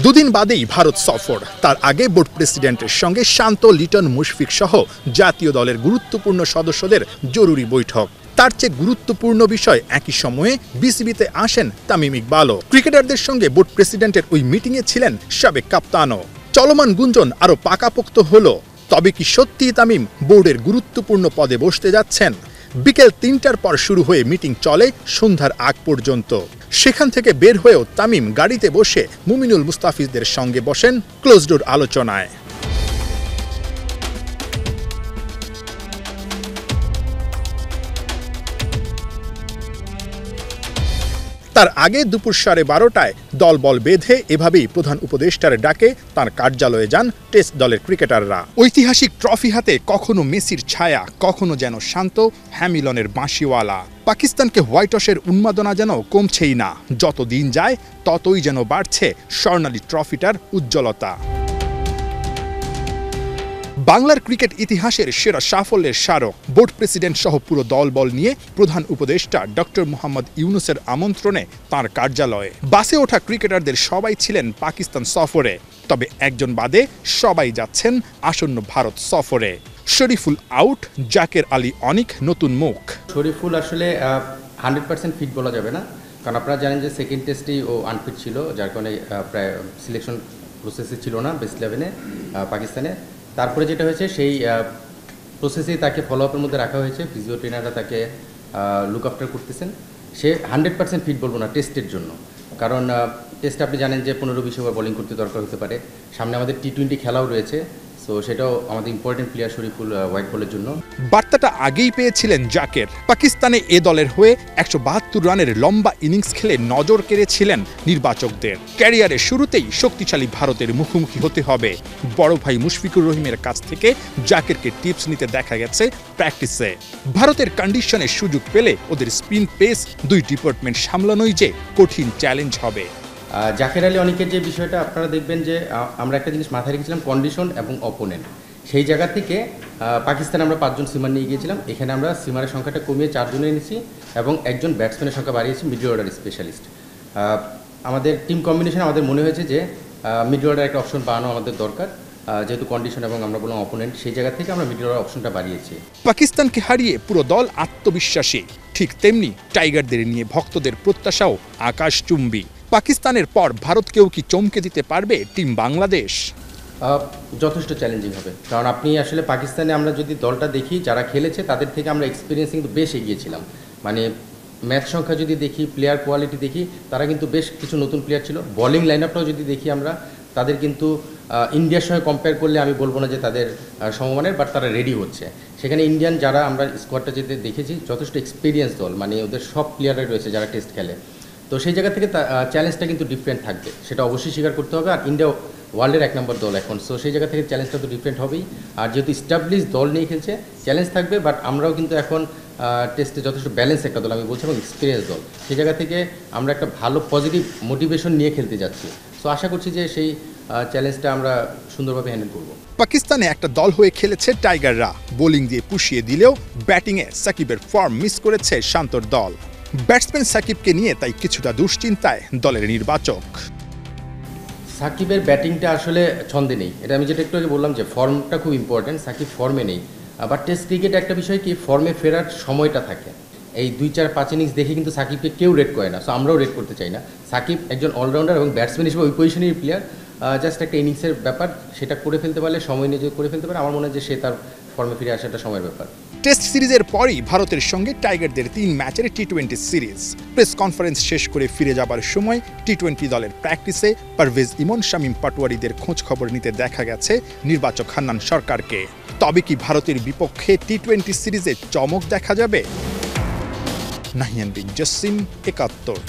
দুদিন বাদেই ভারত সফর। তার আগে বোর্ড প্রেসিডেন্টের সঙ্গে শান্ত, লিটন, মুশফিক সহ জাতীয় দলের গুরুত্বপূর্ণ সদস্যদের জরুরি বৈঠক। তার চেয়ে গুরুত্বপূর্ণ বিষয়, একই সময়ে বিসিবিতে আসেন তামিম ইকবালও। ক্রিকেটারদের সঙ্গে বোর্ড প্রেসিডেন্টের ওই মিটিংয়ে ছিলেন সাবেক কাপ্তানও। চলমান গুঞ্জন আরও পাকাপোক্ত হলো, তবে কি সত্যিই তামিম বোর্ডের গুরুত্বপূর্ণ পদে বসতে যাচ্ছেন? বিকেল ৩টার পর শুরু হয়ে মিটিং চলে সন্ধ্যার আগ পর্যন্ত। সেখান থেকে বের হয়েও তামিম গাড়িতে বসে মুমিনুল মুস্তাফিজদের সঙ্গে বসেন ক্লোজ ডোর আলোচনায়। তার আগে দুপুর 12:30টায় দলবল বেঁধে এভাবেই প্রধান উপদেষ্টার ডাকে তার কার্যালয়ে যান টেস্ট দলের ক্রিকেটাররা। ঐতিহাসিক ট্রফি হাতে কখনো মেসির ছায়া, কখনো যেন শান্ত হ্যামিলনের বাঁশিওয়ালা। পাকিস্তানকে হোয়াইট ওয়াশের উন্মাদনা যেন কমছেই না, যত দিন যায় ততই যেন বাড়ছে স্বর্ণালী ট্রফিটার উজ্জ্বলতা। বাংলার ক্রিকেট ইতিহাসের সেরা সাফল্যের স্মারক। বোর্ড প্রেসিডেন্ট সহ পুরো দলবল নিয়ে প্রধান উপদেষ্টা ডক্টর মোহাম্মদ ইউনুসের আমন্ত্রণে তাঁর কার্যালয়ে। বাসে ওঠা ক্রিকেটারদের সবাই ছিলেন পাকিস্তান সফরে, তবে একজন বাদে সবাই যাচ্ছেন আসন্ন ভারত সফরে। শরীফুল আউট, জাকের আলী অনিক নতুন মুখ। শরীফুল আসলে 100% ফিট বলা যাবে না, কারণ আপনারা জানেন যে সেকেন্ড টেস্টেই ও আনফিট ছিল, যার কারণে প্রায় সিলেকশন প্রসেসে ছিল না বেস্ট 11-এ পাকিস্তানে। তারপরে যেটা হয়েছে, সেই প্রসেসেই তাকে ফলো আপের মধ্যে রাখা হয়েছে। ফিজিও ট্রেনাররা তাকে লুক আফটার করতেছেন। সে 100% ফিট বলবো না টেস্টের জন্য, কারণ টেস্টে আপনি জানেন যে 15-20 ওভার বোলিং করতে দরকার হতে পারে। সামনে আমাদের টি-20 খেলাও রয়েছে, সো সেটাও আমাদের ইম্পর্টেন্ট প্লেয়ার শরীফুল হোয়াইট বলের জন্য। বার্তাটা আগেই পেয়েছিলেন জাকের। পাকিস্তানে এ দলের হয়ে 172 রানের লম্বা ইনিংস খেলে নজর কেড়েছিলেন নির্বাচকদের। ক্যারিয়ারের শুরুতেই শক্তিশালী ভারতের মুখোমুখি হতে হবে। বড় ভাই মুশফিকুর রহিমের কাছ থেকে জাকেরকে টিপস নিতে দেখা গেছে প্র্যাকটিসে। ভারতের কন্ডিশনের সুযোগ পেলে ওদের স্পিন পেস দুই ডিপার্টমেন্ট সামলানোই যে কঠিন চ্যালেঞ্জ হবে। জাকের আলী অনিকের যে বিষয়টা আপনারা দেখবেন যে আমরা একটা জিনিস মাথায় রেখেছিলাম, কন্ডিশন এবং অপোনেন্ট। সেই জায়গা থেকে পাকিস্তানে আমরা 5 জন সিমার নিয়ে গিয়েছিলাম। এখানে আমরা সিমারের সংখ্যাটা কমিয়ে 4 জনে এনেছি এবং একজন ব্যাটসম্যানের সংখ্যা বাড়িয়েছি, মিডল অর্ডার স্পেশালিস্ট। আমাদের টিম কম্বিনেশন আমাদের মনে হয়েছে যে মিডল অর্ডার একটা অপশন বানানো আমাদের দরকার, যেহেতু কন্ডিশন এবং আমরা বললাম অপোনেন্ট, সেই জায়গা থেকে আমরা মিডল অর্ডার অপশনটা বাড়িয়েছি। পাকিস্তানকে হারিয়ে পুরো দল আত্মবিশ্বাসী, ঠিক তেমনি টাইগারদের নিয়ে ভক্তদের প্রত্যাশাও আকাশচুম্বী। পাকিস্তানের পর ভারতকেও কি চমকে দিতে পারবে টিম বাংলাদেশ? যথেষ্ট চ্যালেঞ্জিং হবে, কারণ আপনি আসলে পাকিস্তানে আমরা যদি দলটা দেখি যারা খেলেছে তাদের থেকে আমরা এক্সপিরিয়েন্স কিন্তু বেশ এগিয়েছিলাম। মানে ম্যাচ সংখ্যা যদি দেখি, প্লেয়ার কোয়ালিটি দেখি, তারা কিন্তু বেশ কিছু নতুন প্লেয়ার ছিল। বোলিং লাইন আপটাও যদি দেখি আমরা, তাদের কিন্তু ইন্ডিয়ার সঙ্গে কম্পেয়ার করলে আমি বলবো না যে তাদের সমমানের, বাট তারা রেডি হচ্ছে। সেখানে ইন্ডিয়ান যারা আমরা স্কোয়াডটা যেতে দেখেছি, যথেষ্ট এক্সপিরিয়েন্স দল, মানে ওদের সব প্লেয়াররা রয়েছে যারা টেস্ট খেলে। তো সেই জায়গা থেকে চ্যালেঞ্জটা কিন্তু ডিফারেন্ট থাকবে, সেটা অবশ্যই স্বীকার করতে হবে। আর ইন্ডিয়া ওয়ার্ল্ডের 1 নম্বর দল এখন, সো সেই জায়গা থেকে চ্যালেঞ্জটা তো ডিফারেন্ট হবেই। আর যেহেতু স্টাবলিশ দল নিয়ে খেলছে, চ্যালেঞ্জ থাকবে, বাট আমরাও কিন্তু এখন টেস্টে যথেষ্ট ব্যালেন্স একটা দল আমি বলছি, এবং এক্সপিরিয়েন্স দল। সেই জায়গা থেকে আমরা একটা ভালো পজিটিভ মোটিভেশন নিয়ে খেলতে যাচ্ছি। সো আশা করছি যে সেই চ্যালেঞ্জটা আমরা সুন্দরভাবে হ্যান্ডেল করব। পাকিস্তানে একটা দল হয়ে খেলেছে টাইগাররা। বোলিং দিয়ে পুষিয়ে দিলেও ব্যাটিংয়ে সাকিবের ফর্ম মিস করেছে শান্তর দল। ব্যাটসম্যান সাকিবকে নিয়ে তাই কিছুটা দুশ্চিন্তায় দলের নির্বাচক। সাকিবের ব্যাটিংটা আসলে ছন্দে নেই, এটা আমি যেটা একটু আগে বললাম যে ফর্মটা খুব ইম্পর্টেন্ট। সাকিব ফর্মে নেই, আবার টেস্ট ক্রিকেট একটা বিষয় কি, ফর্মে ফেরার সময়টা থাকে। এই 2-4-5 ইনিংস দেখে কিন্তু সাকিবকে কেউ রেট করে না, সো আমরাও রেট করতে চাই না। সাকিব একজন অলরাউন্ডার এবং ব্যাটসম্যান হিসেবে ওই পজিশনের প্লেয়ার। জাস্ট একটা ইনিংসের ব্যাপার, সেটা করে ফেলতে পারলে, সময় নিয়ে করে ফেলতে পারে, আমার মনে হয় যে সে তার ফর্মে ফিরে আসাটা সময়ের ব্যাপার। টেস্ট সিরিজের পরই ভারতের সঙ্গে টাইগারদের 3 ম্যাচের টি-20 সিরিজ। প্রেস কনফারেন্স শেষ করে ফিরে যাবার সময় টি-20 দলের প্র্যাকটিসে পারভেজ ইমন, শামীম পাটোয়ারিদের খোঁজ খবর নিতে দেখা গেছে নির্বাচক হান্নান সরকারকে। তবে কি ভারতের বিপক্ষে টি-20 সিরিজে চমক দেখা যাবে? নাহিয়ান বিন জসিম, 71।